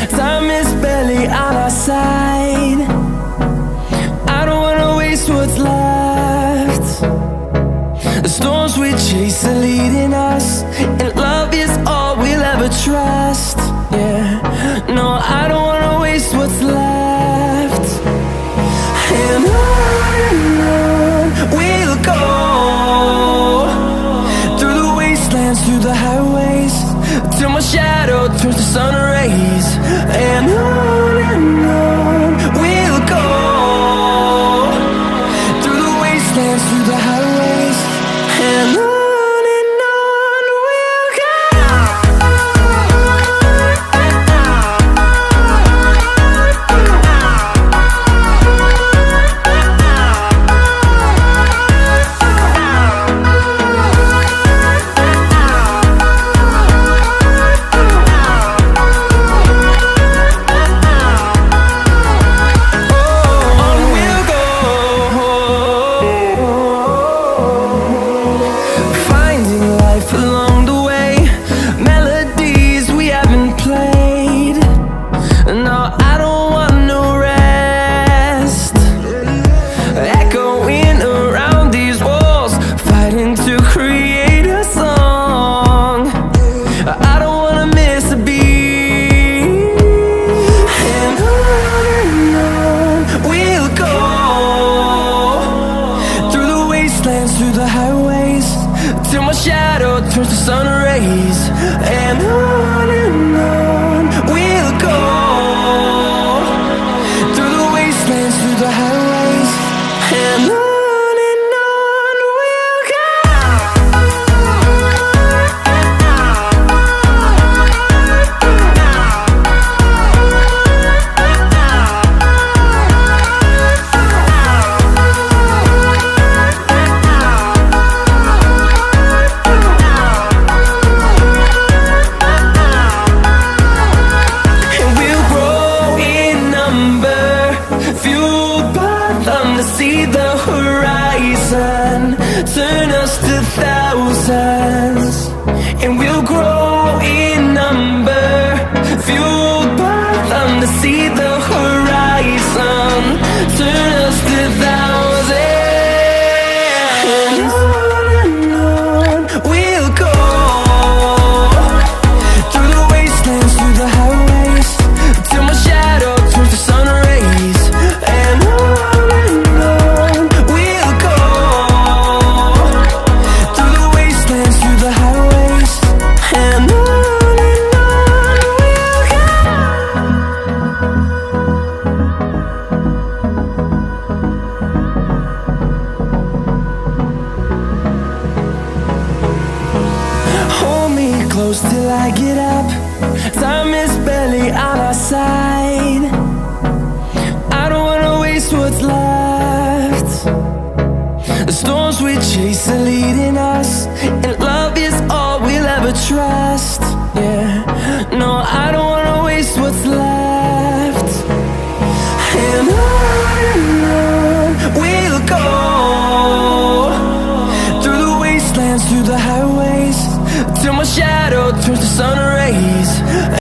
Time is barely on our side. I don't wanna waste what's left. The storms we chase are leading us, and love is all we'll ever trust. Yeah, no, I don't wanna waste what's left. And on we'll go, through the wastelands, through the highways, till my shadow turns to sun rays. And on we'll go, through the wastelands, through the highways, and on we'll go. Through the highways, till my shadow turns to sun rays. And on we'll go, through the wastelands, through the highways, and on we'll go. To see the horizon turn us to thousands, and we'll grow in number, fueled by them. To see the horizon turn us to thousands, and on we'll go, through the wastelands, through the highways, till my shadow turns to sun rays. And close till I get up. Time is barely on our side. I don't wanna waste what's left. The storms we chase are leading us,